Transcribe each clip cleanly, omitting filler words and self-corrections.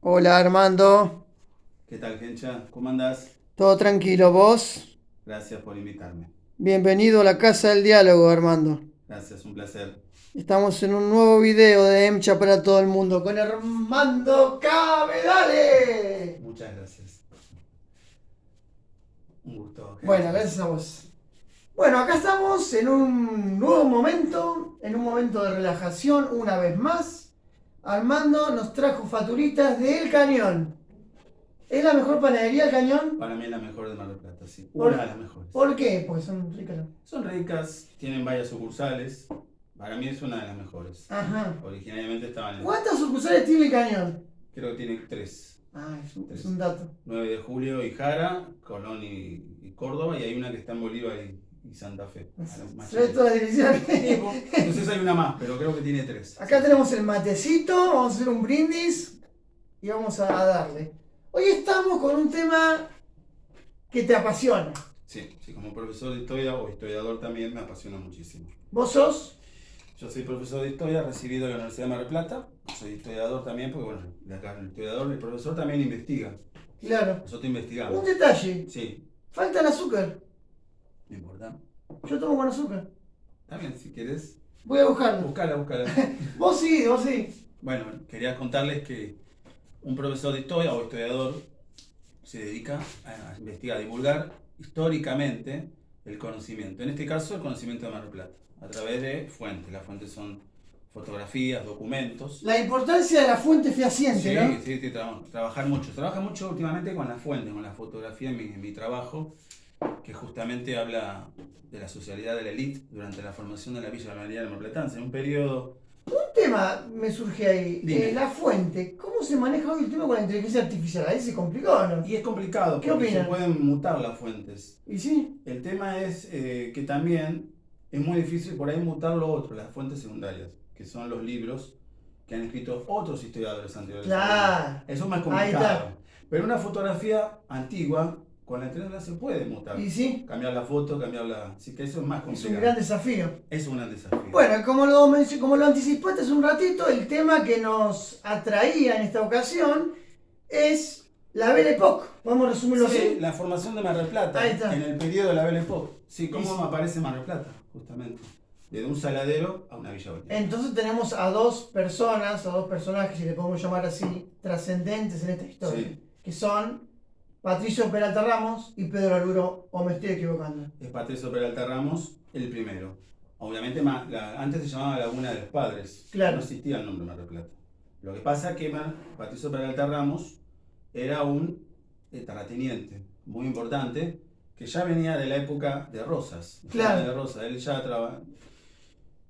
Hola Armando, ¿Qué tal, Gencha? ¿Cómo andás? todo tranquilo, vos. Gracias por invitarme. Bienvenido a la Casa del Diálogo, Armando. Gracias, un placer. Estamos en un nuevo video de EMCHA para todo el mundo con Armando Cabedale. Muchas gracias. Un gusto, Bueno, Gencha. gracias a vos. Bueno, acá estamos en un nuevo momento, en un momento de relajación una vez más. Armando nos trajo faturitas de El Cañón. ¿Es la mejor panadería El Cañón? Para mí es la mejor de Mar del Plata, sí. ¿Por, Una de las mejores. ¿Por qué? Porque son ricas, ¿no? Son ricas, tienen varias sucursales. Para mí es una de las mejores. Ajá. Originalmente estaban en... ¿Cuántas sucursales tiene el Cañón? Creo que tiene tres. Ah, es un Tres. dato. 9 de Julio y Jara, Colón y Córdoba, y hay una que está en Bolívar y Santa Fe. ¿Sabes todas las direcciones? Entonces hay una más, pero creo que tiene tres. Acá tenemos el matecito, vamos a hacer un brindis y vamos a darle. Hoy estamos con un tema que te apasiona. Sí, sí, como profesor de historia o historiador también me apasiona muchísimo. ¿Vos sos? Yo soy profesor de historia, recibido en la Universidad de Mar del Plata. Soy historiador también, porque bueno, el historiador, el profesor también investiga. Claro. Nosotros Un investigamos. detalle, Sí, falta el azúcar. no importa. Yo tomo con azúcar. También, si quieres, Voy a buscarlo. búscala, búscala. Vos sí, vos sí. Bueno, quería contarles que un profesor de historia o historiador se dedica a investigar, a divulgar históricamente el conocimiento. En este caso, el conocimiento de Mar del Plata, a través de fuentes. Las fuentes son fotografías, documentos. La importancia de la fuente fehaciente, Sí, ¿no? sí, sí, trabajar mucho. Trabaja mucho últimamente con las fuentes, con la fotografía en mi trabajo, que justamente habla de la socialidad de la élite durante la formación de la Villa María de Marplatense, en un periodo... Un tema me surge ahí. Dime. La fuente. ¿Cómo se maneja hoy el tema con la inteligencia artificial? Ahí se complicó, ¿no? Y es complicado ¿Qué porque se opinan? pueden mutar las fuentes. ¿Y sí? El tema es que también es muy difícil por ahí mutar lo otro, las fuentes secundarias, que son los libros que han escrito otros historiadores anteriores. Claro. Eso es más Ahí complicado. está. Pero una fotografía antigua, con la tecnología se puede mutar. ¿Y sí? Cambiar la foto, cambiarla. Así que eso es más Es complicado. un gran desafío. Es un gran desafío. Bueno, como lo anticipaste hace un ratito, el tema que nos atraía en esta ocasión es la Belle Époque. Podemos resumirlo Sí, así. la formación de Mar del Plata. Ahí está. En el periodo de la Belle Époque. Sí, cómo Y sí. aparece Mar del Plata, justamente. Desde un saladero a una villa balnearia. Entonces tenemos a dos personas, a dos personajes, si le podemos llamar así, trascendentes en esta historia. Sí. Que son Patricio Peralta Ramos y Pedro Alburo, o me estoy equivocando. Es Patricio Peralta Ramos el primero. Obviamente antes se llamaba Laguna de los Padres. Claro. No existía el nombre Mar del Plata. Lo que pasa es que Patricio Peralta Ramos era un terrateniente muy importante que ya venía de la época de Rosas. Claro. De Rosas. Él ya trabajaba.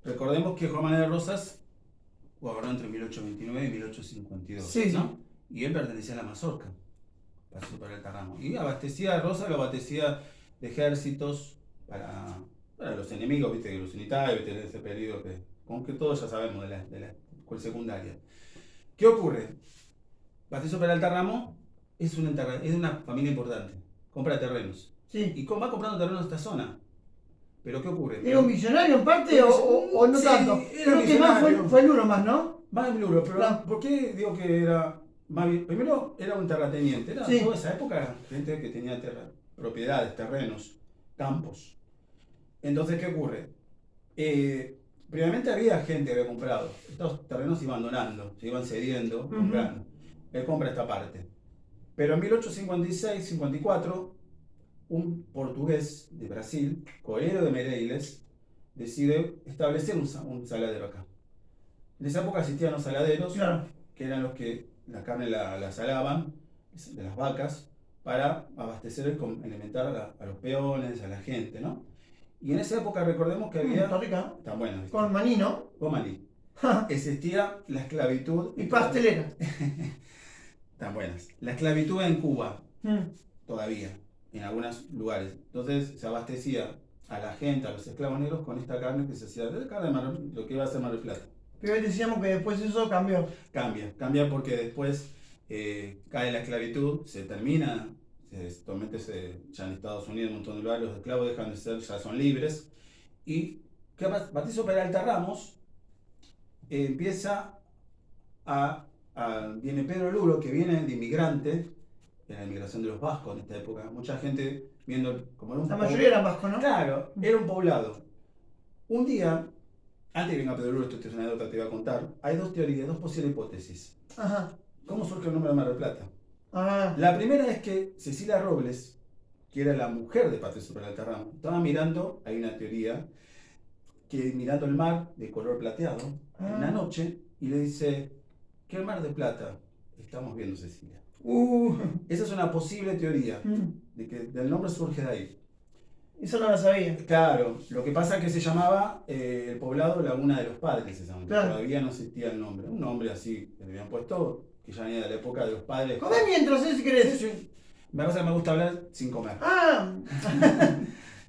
Recordemos que Juan Manuel de Rosas gobernó entre 1829 y 1852. Sí, ¿no? Y él pertenecía a la mazorca. Patricio Peralta Ramos. Y abastecía a Rosas, lo abastecía de ejércitos para los enemigos, viste, los unitarios, viste, de ese periodo que, como que todos ya sabemos de la escuela secundaria. ¿Qué ocurre? Patricio Peralta Ramos es de una familia importante, compra terrenos. Sí. Y va comprando terrenos en esta zona. Pero ¿qué ocurre? ¿Era un millonario en parte o no Sí, tanto? era Creo que más millonario. fue el uno más, ¿no? Más el Bluro, pero Claro. ¿por qué digo que era más bien? Primero era un terrateniente, era Sí. toda esa época gente que tenía propiedades, terrenos, campos. Entonces, ¿qué ocurre? Previamente había gente que había comprado, estos terrenos se iban donando, se iban cediendo, comprando. Él compra esta parte. Pero en 1856-54, un portugués de Brasil, Coelho de Meireles, decide establecer un saladero acá. En esa época existían los saladeros, Claro. que eran los que la carne la salaban de las vacas para abastecer y alimentar a los peones, a la gente, ¿no? Y en esa época recordemos que había... Está rica. Tan buena, ¿viste? Con maní, ¿no? Con maní. Existía la esclavitud... Y pastelera. Tan buenas. La esclavitud en Cuba, Mm. todavía, en algunos lugares. Entonces se abastecía a la gente, a los esclavos negros, con esta carne que se hacía de carne de lo que iba a ser Mar del Plata. Pero hoy decíamos que después eso cambió. Cambia porque después cae la esclavitud, se termina, ya en Estados Unidos, en un montón de lugares, los esclavos dejan de ser, ya son libres. Y Patricio Peralta Ramos empieza a viene Pedro Luro, que viene de inmigrante, en la inmigración de los vascos en esta época. Mucha gente viendo como era un La mayoría eran vascos, ¿no? Claro, era un poblado. Un día, antes de que venga Pedro Luro, esto es una anécdota que te voy a contar, hay dos teorías, dos posibles hipótesis. Ajá. ¿Cómo surge el nombre de Mar del Plata? Ah. La primera es que Cecilia Robles, que era la mujer de Patricio Peralta Ramos, estaba mirando, hay una teoría, que mirando el mar de color plateado en una noche y le dice, ¿qué mar de plata estamos viendo, Cecilia? Esa es una posible teoría, de que el nombre surge de ahí. Eso no lo sabía. Claro, lo que pasa es que se llamaba el poblado Laguna de los Padres, se llama. Claro. Todavía no existía el nombre. Un nombre así que le habían puesto, que ya venía de la época de los padres. Comé mientras, si querés. Sí. Me pasa que me gusta hablar sin comer. Ah.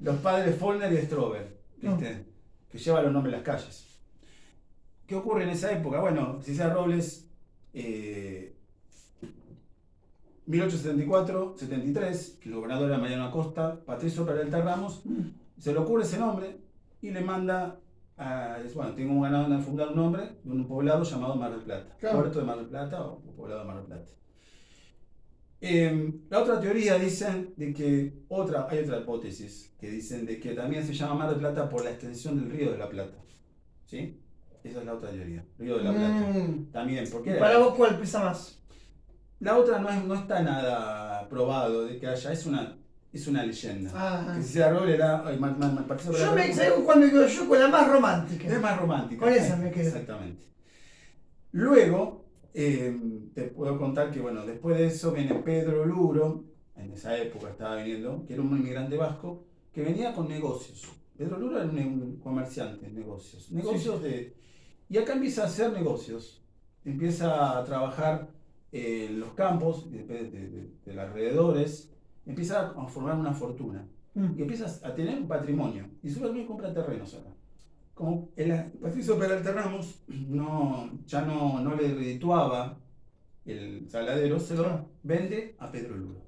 Los padres Follner y Strober, ¿viste? Que llevan los nombres de las calles. ¿Qué ocurre en esa época? Bueno, Cecilia Robles, 1874-73, que el gobernador era Mariano Acosta, Patricio Peralta Ramos, se le ocurre ese nombre y le manda bueno, tengo ganas de fundar un nombre de un poblado llamado Mar del Plata. Claro. Puerto de Mar del Plata o poblado de Mar del Plata. La otra teoría dicen de que hay otra hipótesis que dicen de que también se llama Mar del Plata por la extensión del Río de la Plata. ¿Sí? Esa es la otra teoría. Río de la Plata. También, ¿por qué? ¿Para vos cuál pesa más? La otra no está nada probado de que haya, es una leyenda. Que si se Robles era yo me quedo cuando digo yo con la más romántica. Es más romántica. Con esa me quedo. Exactamente. Luego, te puedo contar que, bueno, después de eso viene Pedro Luro, en esa época estaba viniendo, que era un inmigrante vasco, que venía con negocios. Pedro Luro era un comerciante de negocios. Y acá empieza a hacer negocios. Empieza a trabajar en los campos de los alrededores, empieza a formar una fortuna. Y empieza a tener un patrimonio. Y su patrimonio compra terrenos acá. Como Patricio Peralta Ramos ya no le redituaba el saladero, se lo vende a Pedro Luro.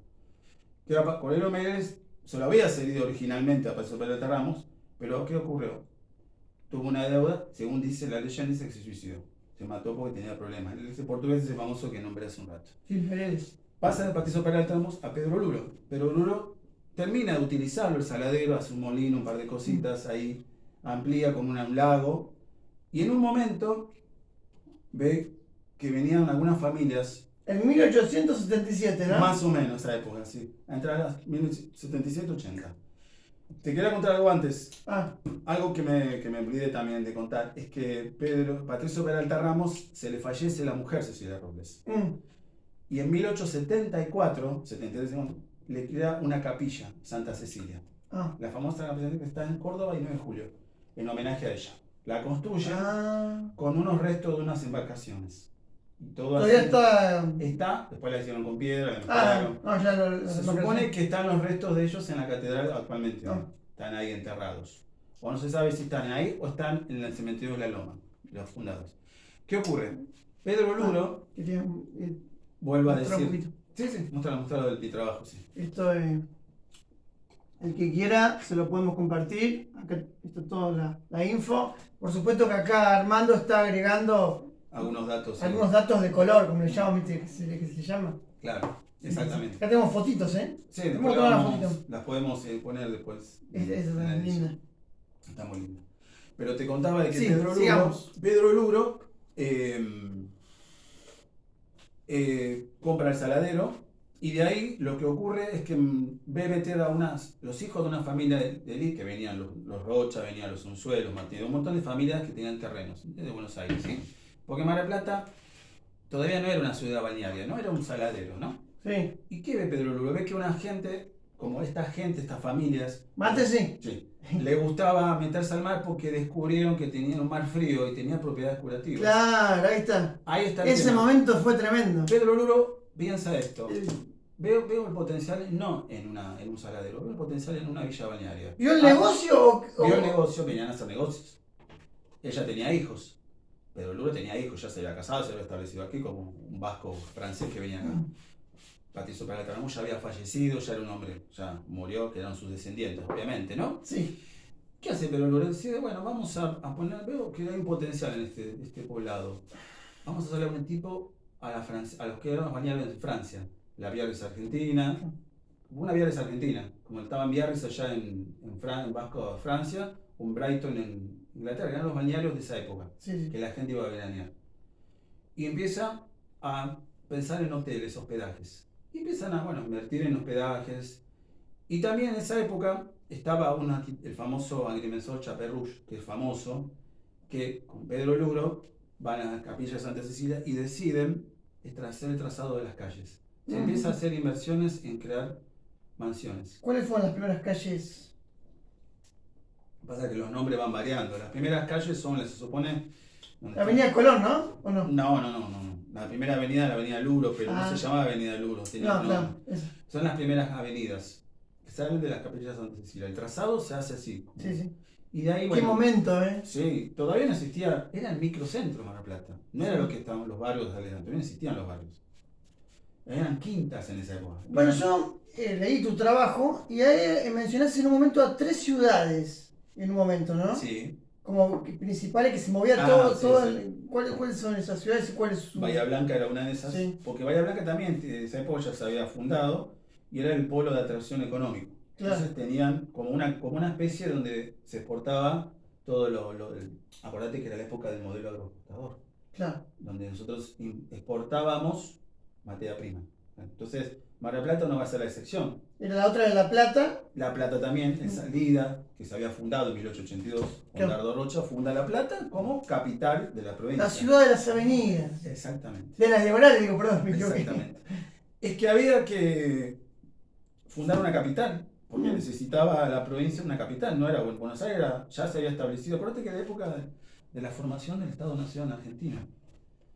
Que era Correro Meirelles, se lo había cedido originalmente a Patricio Peralta Ramos, pero ¿qué ocurrió? Tuvo una deuda, según dice la leyenda, dice que se suicidó. Se mató porque tenía problemas. Ese portugués es el famoso que nombré hace un rato. Sí, Meirelles. Pasa de Patricio Peralta Ramos a Pedro Luro. Pedro Luro termina de utilizarlo, el saladero, hace un molino, un par de cositas ahí, amplía como un lago, y en un momento ve que venían algunas familias. En 1877, ¿no? Más o menos esa época, sí. Entre las 1777-80. Te quería contar algo antes. Algo que me olvidé también de contar es que Patricio Peralta Ramos se le fallece la mujer, Cecilia Robles. Y en 1874, 73, le crea una capilla, Santa Cecilia. La famosa capilla que está en Córdoba y 9 de julio, en homenaje a ella. La construye con unos restos de unas embarcaciones. Y todo todavía así está, después la hicieron con piedra, se supone que están los restos de ellos en la catedral actualmente. Están ahí enterrados. O no se sabe si están ahí o están en el cementerio de la Loma, los fundados. ¿Qué ocurre? Pedro Luro vuelve a decir. Sí, mostralo del trabajo, sí. Esto es. El que quiera se lo podemos compartir. Acá está toda la info. Por supuesto que acá Armando está agregando algunos datos. Algunos datos de color, como le llaman, ¿viste? ¿Qué se llama? Claro, exactamente. Acá tenemos fotitos, ¿eh? Sí, después las podemos poner después. Esa es linda. Está muy linda. Pero te contaba de que Pedro Luro compra el saladero. Y de ahí lo que ocurre es que ve meter a los hijos de una familia de élite, que venían los Rocha, venían los Unzuelos, Martínez, un montón de familias que tenían terrenos de Buenos Aires, ¿sí? Porque Mar del Plata todavía no era una ciudad balnearia, ¿no? Era un saladero, ¿no? Sí. ¿Y qué ve Pedro Luro? Ve que una gente, como estas familias... Sí. Le gustaba meterse al mar porque descubrieron que tenía un mar frío y tenía propiedades curativas. Claro, ahí está. Ese momento fue tremendo. Pedro Luro piensa esto. Veo el potencial no en un saladero, veo el potencial en una villa balnearia. ¿Vio el negocio? Vio el negocio, venían a hacer negocios. Ella tenía hijos. Pedro Luro tenía hijos, ya se había casado, se había establecido aquí como un vasco francés que venía acá. Patricio Peralta Ramos ya había fallecido, ya era un hombre, ya murió, que eran sus descendientes, obviamente, ¿no? Sí. ¿Qué hace Pedro Luro? Decide, bueno, vamos a poner, veo que hay un potencial en este poblado. Vamos a hacerle a un tipo a los que eran los balnearios de Francia. La Biarritz Argentina, una Biarritz Argentina, como estaba en Biarritz allá en Vasco, Francia, un Brighton en Inglaterra, eran los balnearios de esa época, Sí. que la gente iba a veranear. Y empieza a pensar en hoteles, hospedajes. Y empiezan a, bueno, invertir en hospedajes. Y también en esa época estaba el famoso agrimensor Chaperrouche, que es famoso, que con Pedro Luro van a la Capilla de Santa Cecilia y deciden hacer el trazado de las calles. Se empieza a hacer inversiones en crear mansiones. ¿Cuáles fueron las primeras calles? Pasa que los nombres van variando. Las primeras calles son, se supone... La Avenida Colón, ¿no? ¿O no? No. La primera avenida es la Avenida Luro, pero no se llamaba Avenida Luro. Tenía un nombre. Claro. Son las primeras avenidas que salen de la Capilla de Santa Cecilia. El trazado se hace así. Sí. Y de ahí, Qué bueno, momento, ¿eh? Sí, todavía no existía, era el microcentro Mar del Plata. No era lo que estaban los barrios de adelante, todavía no existían los barrios. Eran quintas en esa época. Bueno, yo leí tu trabajo y ahí mencionaste en un momento a 3 ciudades, en un momento, ¿no? Sí. Como principales que se movía Sí. ¿Cuáles son esas ciudades y cuál es su...? Bahía Blanca era una de esas, Sí. porque Bahía Blanca también en esa época ya se había fundado y era el polo de atracción económico. Claro. Entonces tenían como una especie donde se exportaba todo acordate que era la época del modelo agroexportador, Claro. donde nosotros exportábamos materia prima. Entonces, Mar del Plata no va a ser la excepción. Era la otra de La Plata. La Plata también, en salida, que se había fundado en 1882, Claro. Dardo Rocha funda La Plata como capital de la provincia. La ciudad de las avenidas. Exactamente. De las diagonales, digo, perdón, me equivoqué. Exactamente. Es que había que fundar una capital, porque necesitaba la provincia una capital, no era Buenos Aires, ya se había establecido. Acuérdate que era la época de la formación del Estado-Nación argentino.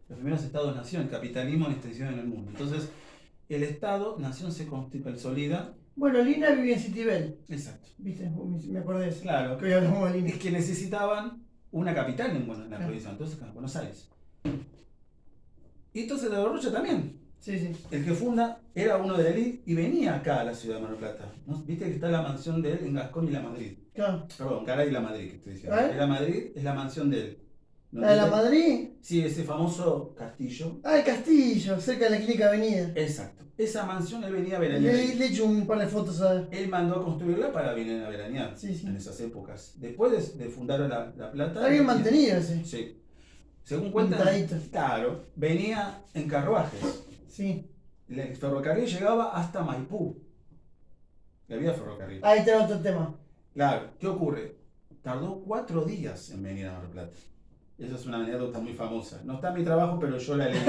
Los primeros Estados-Nación, el capitalismo en extensión en el mundo. Entonces, el Estado-Nación se consolida. Bueno, Lina vivía en Citibel. Exacto. ¿Viste? Me acordé de eso. Claro. Que hoy hablamos de Lina. Es que necesitaban una capital en la provincia, entonces en Buenos Aires. Y entonces Dardo Rocha también. Sí. El que funda era uno de la élite y venía acá a la ciudad de Mar del Plata. ¿No? Viste que está la mansión de él en Gascón y La Madrid. Claro. Perdón, Garay y La Madrid, que estoy diciendo. ¿Eh? La Madrid es la mansión de él. ¿No? ¿La de La Madrid? Sí, ese famoso castillo. Ah, el Castillo, cerca de la Clínica Avenida. Exacto. Esa mansión él venía a veranear. Le echo un par de fotos a ver. Él mandó a construirla para venir a veranear Sí. en esas épocas. Después de fundar la Plata. Está bien mantenido ese. Sí. Según cuentan, Pintadito. claro, venía en carruajes. Sí. El ferrocarril llegaba hasta Maipú. Y había ferrocarril. Ahí está otro tema. Claro, ¿qué ocurre? Tardó 4 días en venir a Mar del Plata. Esa es una anécdota muy famosa. No está en mi trabajo, pero yo la leí.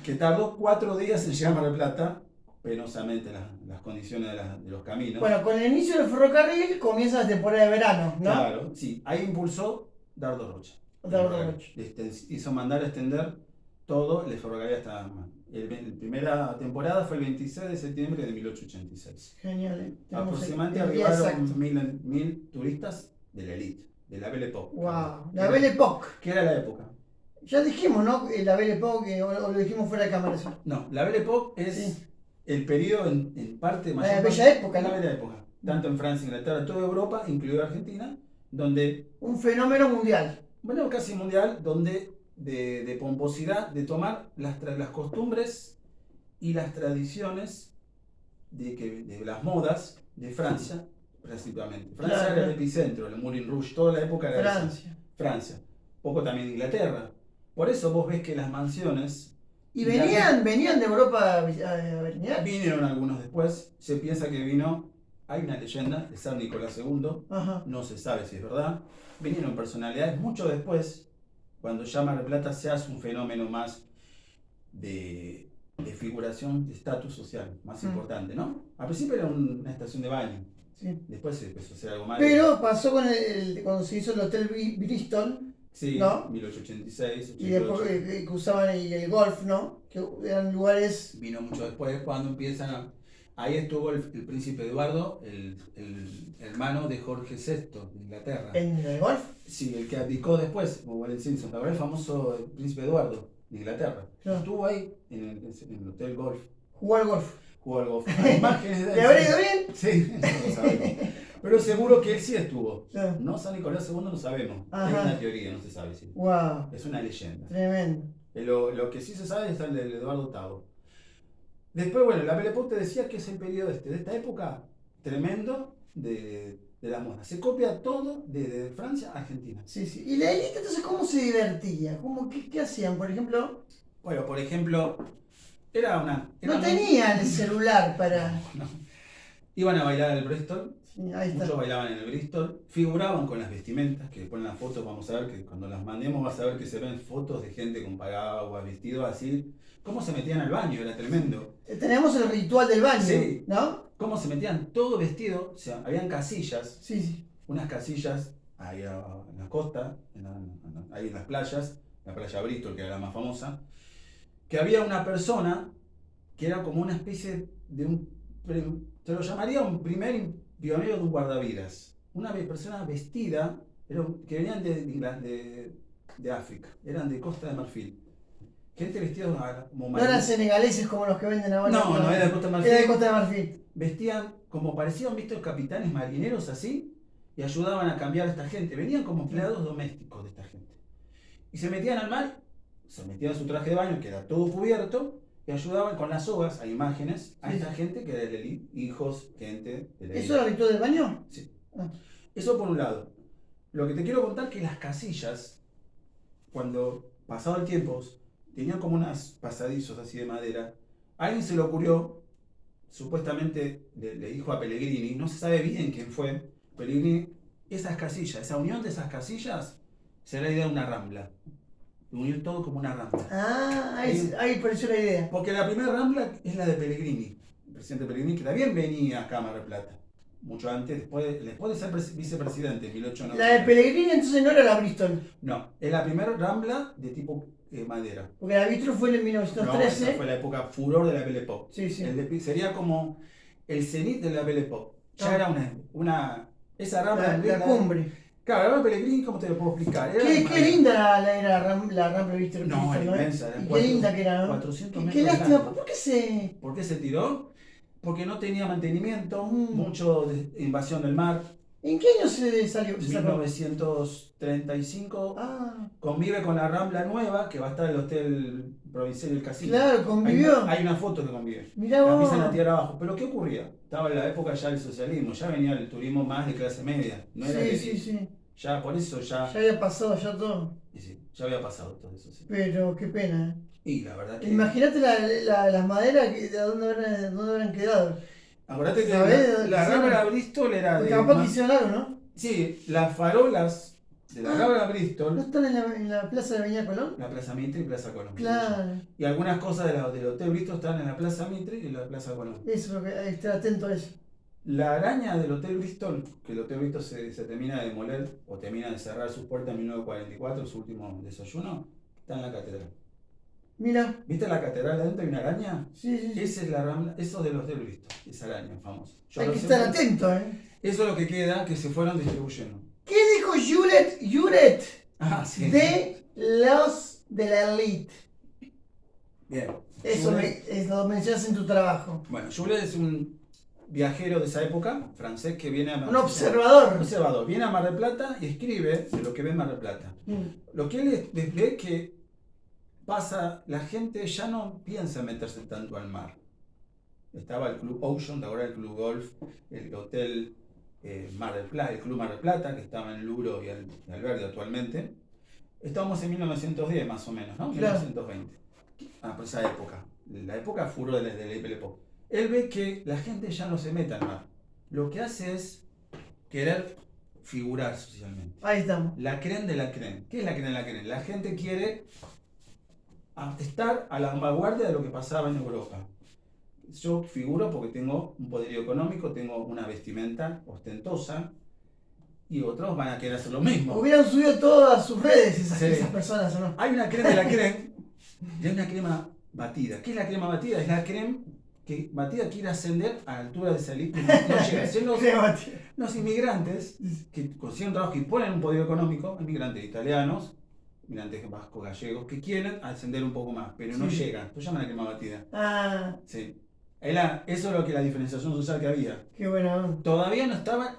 Que tardó 4 días en llegar a Mar del Plata, penosamente las condiciones de los caminos. Bueno, con el inicio del ferrocarril comienza la temporada de verano, ¿no? Claro, sí. Ahí impulsó Dardo Rocha. Dardo Rocha. Hizo mandar a extender todo el ferrocarril hasta... La primera temporada fue el 26 de septiembre de 1886. Genial, ¿eh? Tenemos Aproximadamente el día arribaron exacto. 1000 turistas de la élite, de la Belle Époque. Wow, la Belle Époque. ¿Qué era la época? Ya dijimos, ¿no? La Belle Époque, o lo dijimos fuera de cámara eso. No, la Belle Époque es Sí. el periodo en parte La Bella Época, la ¿no? Bella Época. Tanto en Francia, Inglaterra, toda Europa, incluida Argentina, donde, Un fenómeno mundial. bueno, casi mundial, donde de pomposidad, de tomar las costumbres y las tradiciones de las modas de Francia, principalmente. Francia Claro. era el epicentro, el Moulin Rouge, toda la época era esa. Francia. Francia, poco también Inglaterra. Por eso vos ves que las mansiones... ¿Y venían de Europa a veranear? Vinieron algunos después, se piensa que vino, hay una leyenda de San Nicolás II, Ajá. no se sabe si es verdad, vinieron personalidades mucho después, cuando ya Mar del Plata se hace un fenómeno más de figuración de estatus social, más importante, ¿no? Al principio era una estación de baño, Sí. después se empezó a hacer algo más. Pero pasó con cuando se hizo el Hotel Bristol, Sí, ¿no? 1886, y después 88. que usaban el golf, ¿no? Que eran lugares... Vino mucho después, cuando empiezan a... Ahí estuvo el príncipe Eduardo, el hermano de Jorge VI de Inglaterra. ¿En el golf? Sí, el que abdicó después, como Wallen Simpson. Ahora el famoso príncipe Eduardo de Inglaterra. Claro. Estuvo ahí en el Hotel Golf. Jugó al golf. Jugó al golf. Hay imágenes de él. ¿Le habrá ido bien? Sí, no lo sabemos. Pero seguro que él sí estuvo. Claro. No San Nicolás II, no sabemos. Ajá. Es una teoría, no se sabe si. Wow, Es una leyenda. tremendo. Lo que sí se sabe es el de Eduardo VIII. Después, bueno, la Belle Époque te decía que es el periodo de esta época tremendo de la moda. Se copia todo de Francia a Argentina. Sí, sí. ¿Y la élite entonces cómo se divertía? ¿Qué hacían? Por ejemplo, Bueno, por ejemplo, era no una- tenían el celular para... no. Iban a bailar al Bristol, Sí, ahí está. muchos bailaban en el Bristol, figuraban con las vestimentas, que después en las fotos vamos a ver que cuando las mandemos vas a ver que se ven fotos de gente con paraguas, vestidos así, cómo se metían al baño, era tremendo. Tenemos el ritual del baño, Sí. ¿no? Cómo se metían todo vestido, o sea, habían casillas, Sí, sí. unas casillas ahí en la costa, ahí en las playas, la playa Bristol, que era la más famosa, que había una persona que era como una especie de te lo llamaría un primer pionero de un guardavidas. Una persona vestida, que venían de África, eran de Costa de Marfil. Gente vestida como No eran senegaleses como los que venden ahora. No, era de Costa de Marfil. Era de Costa de Marfil. Vestían como parecían, ¿viste? Capitanes marineros así, y ayudaban a cambiar a esta gente. Venían como empleados domésticos de esta gente. Y se metían al mar, se metían en su traje de baño, que era todo cubierto, y ayudaban con las sogas, a imágenes, a esta gente que era el élite, hijos, gente de la élite. ¿Eso era el ritual del baño? Sí. Ah. Eso por un lado. Lo que te quiero contar es que las casillas, cuando pasado el tiempo, tenían como unos pasadizos así de madera. A alguien se le ocurrió, supuestamente le dijo a Pellegrini, no se sabe bien quién fue, Pellegrini, esas casillas, esa unión de esas casillas, será la idea de una rambla. Unir todo como una rambla. Ah, ahí pareció la idea. Porque la primera rambla es la de Pellegrini, el presidente Pellegrini, que también venía acá a Mar del Plata. Mucho antes, después de ser vicepresidente en 1890. La de Pellegrini entonces no era la Bristol. No, es la primera rambla de tipo madera. Porque la Bristol fue en No, 1913. esa fue la época furor de la Belle Époque. Sí, sí. Sería como el cenit de la Belle Époque. Ya Ah. era esa rambla. La cumbre. Claro, la rambla Pellegrini, ¿cómo te lo puedo explicar? Era Qué linda era la Rambla Bristol. No, era Bristol, inmensa. Y qué linda que era, ¿no? 400 Qué metros de lástima. largo. ¿Por qué se...? ¿Por qué se tiró? Porque no tenía mantenimiento, Mm. mucho invasión del mar. ¿En qué año se salió? Se sacó? 1935 Ah, convive con la Rambla Nueva, que va a estar el Hotel Provincial y el Casino. claro, convivió. Hay una foto que convive. Mirá La vos. empiezan a tirar abajo. Pero ¿qué ocurría? Estaba en la época ya del socialismo, ya venía el turismo más de clase media. No era Sí, que sí, sí. ya por eso Ya había pasado ya todo. y sí, ya había pasado todo eso. Sí. Pero qué pena. Y la verdad que. Imagínate las maderas de dónde habrán quedado. Acordate que ¿Sabés? la Rambla Bristol era Porque de. capaz que hicieron algo, ¿no? Sí, las farolas de la Rambla ¿No Bristol, están en la plaza de Avenida Colón? la Plaza Mitre y Plaza Colón. Claro. Y algunas cosas del Hotel Bristol están en la Plaza Mitre y en la Plaza Colón. Eso es lo que hay que estar atento a eso. La araña del Hotel Bristol, que el Hotel Bristol se termina de demoler o termina de cerrar sus puertas en 1944, su último desayuno, está en la catedral. Mira. ¿Viste la catedral adentro? Hay una araña. Sí, sí, sí. Esa es la Rambla, eso es del Hotel Bristol, esa araña famosa. Hay que estar atento, ¿eh? Eso es lo que queda, que se fueron distribuyendo. ¿Qué dijo Juret Ah, sí. de la elite? Bien. Eso lo mencionas en tu trabajo. Bueno, Jules es un viajero de esa época, francés, que viene a Un observador. observador. Viene a Mar del Plata y escribe de lo que ve en Mar del Plata. Lo que él ve que pasa, la gente ya no piensa en meterse tanto al mar. Estaba el Club Ocean, ahora el Club Golf, el Hotel Mar del Plata, el Club Mar del Plata, que estaba en Luro y Alberdi actualmente. Estábamos en 1910 más o menos, ¿no? Claro. 1920. Por esa época, la época furor de la Belle Époque. Él ve que la gente ya no se mete al mar. Lo que hace es querer figurar socialmente. Ahí estamos. La creen de la creen. ¿Qué es la creen de la creen? La gente quiere estar a la vanguardia de lo que pasaba en Europa. Yo figuro porque tengo un poderío económico, tengo una vestimenta ostentosa y otros van a querer hacer lo mismo. Hubieran subido todas sus redes Sí. esas personas, ¿o no? Hay una crema de la crema y hay una crema batida. ¿Qué es la crema batida? Es la crema que batida quiere ascender a la altura de salir, no llega. Son los inmigrantes que consiguen un trabajo y ponen un poder económico, inmigrantes italianos, inmigrantes vascos, gallegos, que quieren ascender un poco más, pero no Sí. llegan. Entonces llaman a crema batida. Ah, Sí. Eso es lo que la diferenciación social que había. qué bueno. Todavía no estaba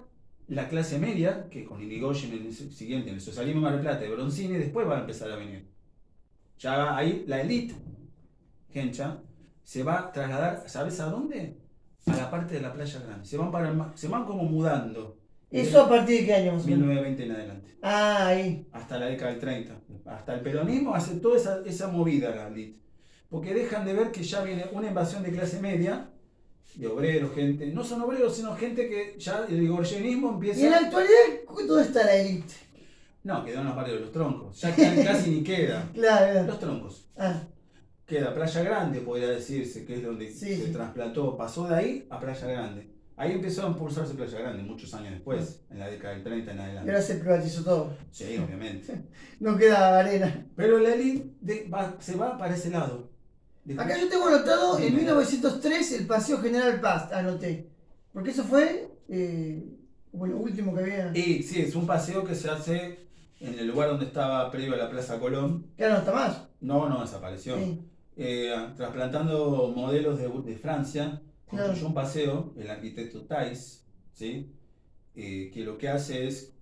la clase media, que con Irigoyen en el siguiente, en el socialismo de Mar del Plata, de Bronzini, después va a empezar a venir. Ya ahí la élite gencha se va a trasladar, ¿sabes a dónde? A la parte de la Playa Grande. Se van como mudando. ¿Eso a partir de qué año más o menos? 1920 en adelante. Ah, ahí. Hasta la década del 30. Hasta el peronismo hace toda esa movida la élite. Porque dejan de ver que ya viene una invasión de clase media, de obreros, gente. No son obreros, sino gente que ya el gorjenismo empieza. ¿Y en la actualidad dónde está la élite? No, quedó en los barrios de los troncos. Ya casi ni queda. Claro. Los troncos. Ah, Queda Playa Grande, podría decirse, que es donde Sí, se sí. trasplantó, pasó de ahí a Playa Grande. Ahí empezó a impulsarse Playa Grande, muchos años después, en la década del 30 en y adelante. ahora se privatizó todo. Sí, obviamente. No queda arena. Pero la élite se va para ese lado. Acá yo tengo anotado en Dime. 1903 el Paseo General Paz, anoté. Porque eso fue como lo último que había. Y sí, es un paseo que se hace en el lugar donde estaba previo a la Plaza Colón. Que ahora no está más. No desapareció. Sí. Trasplantando modelos de Francia, Claro. construyó un paseo, el arquitecto Thais, ¿sí? Que lo que hace es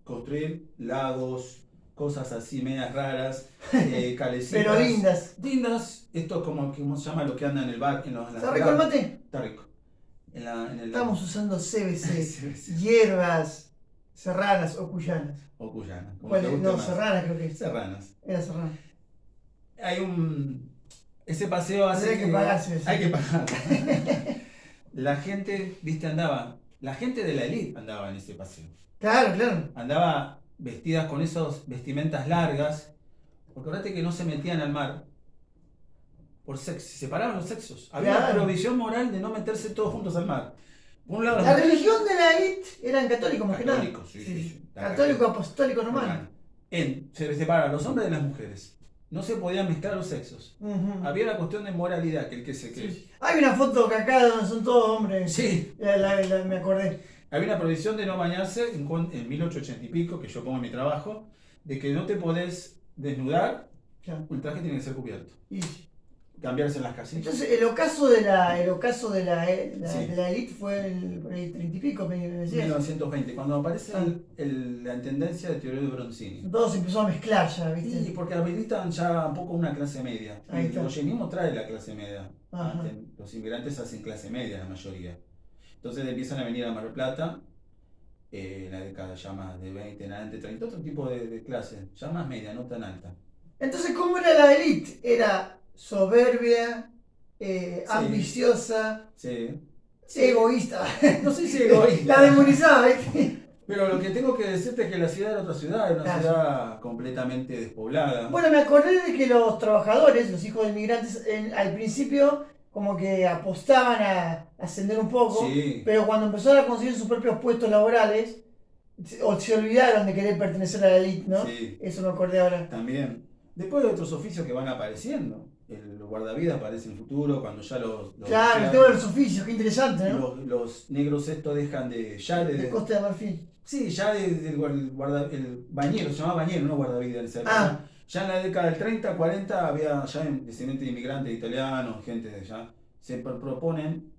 construir lagos, cosas así medias raras, calecitas. Pero lindas. Lindas, esto es como se llama lo que anda en el bar. ¿Está rico el mate? Está rico. En el Estamos usando CBC, CBC. hierbas serranas o cuyanas. O cuyana, como ¿Cuál te es? guste No, más. serranas creo que es. Serranas. Era serrana. Hay ese paseo hace Hay que pagarse. Hay que pagar. La gente, viste, la gente de la élite andaba en ese paseo. Claro, claro. Andaba vestidas con esas vestimentas largas, porque acuérdate que no se metían al mar por sexo, se separaban los sexos. Había una Claro. provisión moral de no meterse todos juntos al mar. Por un lado, La religión de la élite eran católicos más que nada. Católicos, sí. Católico, apostólico normal. Se separaban los hombres de las mujeres. No se podían mezclar los sexos. Ujú. Había una cuestión de moralidad, que el que se Sí. Hay una foto que acá donde son todos hombres. Sí. Me acordé. Había una prohibición de no bañarse en 1880 y pico, que yo pongo en mi trabajo, de que no te podés desnudar, Claro. el traje tiene que ser cubierto. Y, Cambiarse en las casillas. entonces, el ocaso de la Sí. de la élite fue por el 30 y pico, me decías. 1920, cuando aparece la intendencia de Teodoro de Bronzini. Todo se empezó a mezclar ya, ¿viste? Y porque habilitan ya un poco una clase media. Ahí El está. gorjenismo trae la clase media. Ajá. Los inmigrantes hacen clase media la mayoría. Entonces empiezan a venir a Mar del Plata, en la década ya más de 20 en adelante, 30, otro tipo de clase, ya más media, no tan alta. Entonces, ¿cómo era la élite? Era soberbia, ambiciosa, Sí. egoísta. No sé si egoísta. La demonizaba, ¿viste? Pero lo que tengo que decirte es que la ciudad era otra ciudad, era una Claro. ciudad completamente despoblada. Bueno, me acordé de que los trabajadores, los hijos de inmigrantes, al principio como que apostaban a ascender un poco, Sí. pero cuando empezaron a conseguir sus propios puestos laborales, se olvidaron de querer pertenecer a la élite, ¿no? Sí. Eso me acordé ahora. También. Después hay otros oficios que van apareciendo. El guardavidas aparece en el futuro, cuando ya los Claro, el tema de los oficios, qué interesante, ¿no? los negros estos dejan de De Costa de Marfil. Sí, ya el bañero, se llamaba bañero, no guardavidas en esa época. Ah. Ya en la década del 30, 40 había ya descendientes de inmigrantes italianos, gente de allá. Se proponen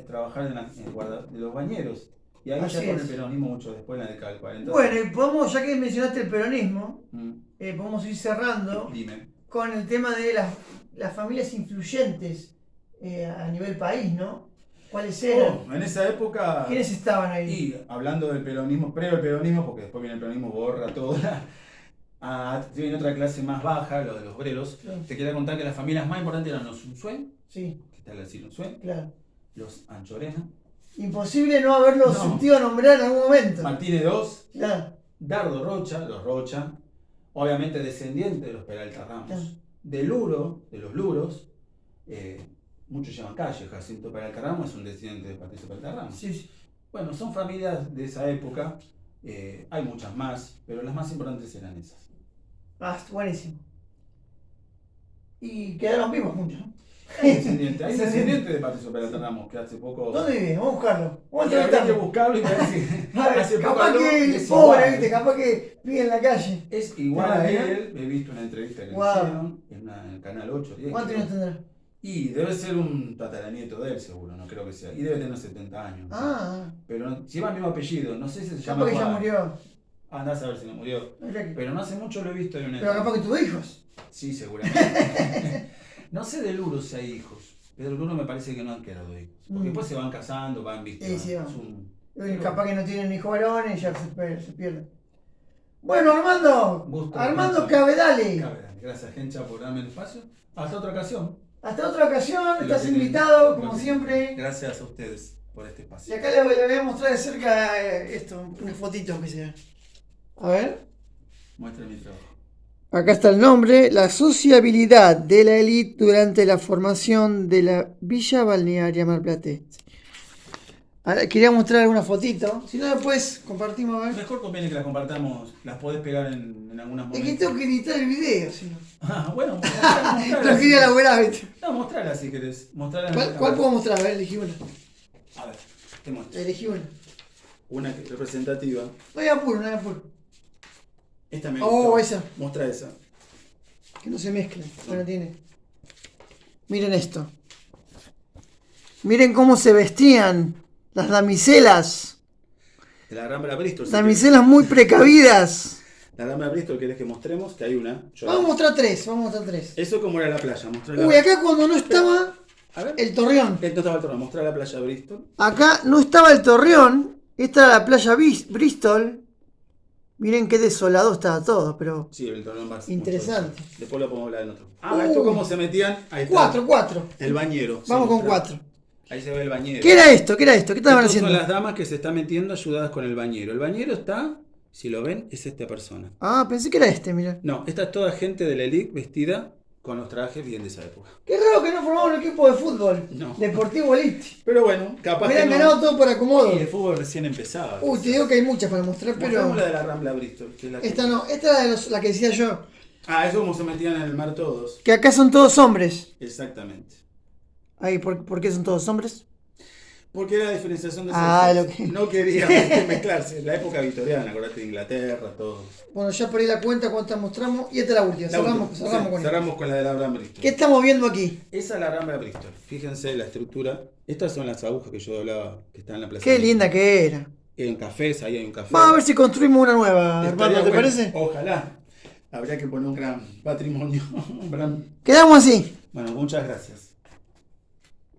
trabajar de los bañeros. Y ahí Así ya con es. el peronismo mucho después, en la década del 40. Bueno, y podemos, ya que mencionaste el peronismo, Mm, podemos ir cerrando dime. con el tema de las familias influyentes a nivel país, ¿no? ¿Cuáles eran? En esa época... ¿Quiénes estaban ahí? Y hablando del peronismo, previo al peronismo, porque después viene el peronismo, borra todo. Viene otra clase más baja, lo de los obreros. Claro. Te quería contar que las familias más importantes eran los Unzué, Sí, que está el decir Unzué, claro. los Anchorena, Imposible no haberlos No. sentido nombrar en algún momento. Martínez II, Claro, Dardo Rocha, los Rocha, obviamente descendientes de los Peralta Ramos, Claro. de los Luros, muchos llaman Calle, Jacinto Peralta Ramos es un descendiente de Patricio Peralta Ramos. sí, sí. Bueno, son familias de esa época, hay muchas más, pero las más importantes eran esas. Ah, buenísimo. Y quedaron vivos muchos, ¿no? Hay descendiente de Patricio Peralta Ramos, que hace poco... ¿Dónde vive? Vamos a buscarlo. Vamos a Y habría que entrevistarlo. buscarlo y ver si... Vale, hace poco capaz habló que de es su pobre, padre. ¿viste? Capaz que vive en la calle. Es igual a ¿Te imaginas? él, he visto una entrevista que Wow. le hicieron en el canal 8, 10. ¿Cuántos años tendrá? Y debe ser un tataranieto de él, seguro, no creo que sea. Y debe tener 70 años. Ah, Pero lleva el mismo apellido, no sé si se llama capaz que ya Juan. murió. Andás a ver si no murió. Mirá que- Pero no hace mucho lo he visto en una. Pero capaz que tuvo hijos. Sí, seguramente. No sé del Uru si hay hijos. Pero del Uru me parece que no han quedado hijos. Porque después se van casando, van, viste. Sí, sí, es van. un- Capaz que no tienen hijos varones y ya se pierden. Bueno, Armando. Gusto, Armando Gencha. Cabedale. Gracias, Gencha, por darme el espacio. Hasta otra ocasión. Hasta otra ocasión, Lo estás que- invitado, lo como que- siempre. Gracias a ustedes por este Y espacio. acá le voy a mostrar de cerca esto, unas fotitos que se ven. A ver. Muestra mi trabajo. Acá está el nombre, la sociabilidad de la élite durante la formación de la Villa Balnearia Marplatense. Ahora, quería mostrar alguna fotito, si no después compartimos a ver. Mejor conviene que las compartamos, las podés pegar en algunas Es momentos. que tengo que editar el video, si no. Ah, bueno, No mostrala. quería elaborar, ¿viste? No, mostrala si querés. Mostrala en ¿Cuál, la cuál cámara. puedo mostrar? A ver, elegí una. A ver, te muestro. Elegí una. Una que- representativa. No hay apuro, no hay apuro. Esta me Oh, gustó. esa. Mostra esa. Que no se mezclen. Bueno, tiene. Miren esto. Miren cómo se vestían las damiselas. De la Rambla Bristol. si Damiselas muy precavidas. querés. La Rambla Bristol, ¿querés que mostremos? Que hay una. Yo Vamos a la- mostrar tres, vamos a mostrar tres. Eso como era la playa. Mostrá Uy, acá cuando no estaba A ver. el Torreón. Esto estaba el torno. Mostrar la playa Bristol. Acá no estaba el Torreón. Esta era la playa Bristol. Miren qué desolado estaba todo, pero... Sí, el torno más. Interesante. mucho. Después lo podemos hablar en otro. Ah, esto cómo se metían. Ahí está. Cuatro. El bañero. Vamos Sí, con mostrá. 4. Ahí se ve el bañero. ¿Qué era esto? ¿Qué era esto? ¿Qué estaban Estas haciendo? son las damas que se están metiendo ayudadas con el bañero. El bañero está, si lo ven, es esta persona. Ah, pensé que era este, mira. No, esta es toda gente de la elite vestida con los trajes bien de esa época. Qué raro que no formamos un equipo de fútbol. No. Deportivo Elite. Pero bueno, capaz Hubieran que no. ganado todo por acomodo. Y el fútbol recién empezaba. Uy, te digo que hay muchas para mostrar, pero... Mostramos la de la Rambla Bristol. Que es la que- Esta no, esta era de la que decía yo. Ah, eso como se metían en el mar todos. Que acá son todos hombres. Exactamente. Ahí, ¿por qué son todos hombres? Porque era la diferenciación de Ah, sexos. lo que- No quería mezclarse. La época victoriana, acordate de Inglaterra, todo. Bueno, ya perdí la cuenta cuántas mostramos. Y esta es la última. La Cerramos última. con Sí, esta. cerramos con la de la Rambla Bristol. ¿Qué estamos viendo aquí? Esa es la Rambla Bristol. Fíjense la estructura. Estas son las agujas que yo hablaba que están en la plaza. Qué linda que era. Hay un café, ahí hay un café. Vamos a ver si construimos una nueva, Estaría Armando, ¿te bueno. parece? Ojalá. Habría que poner un gran patrimonio. un gran... Quedamos así. Bueno, muchas gracias.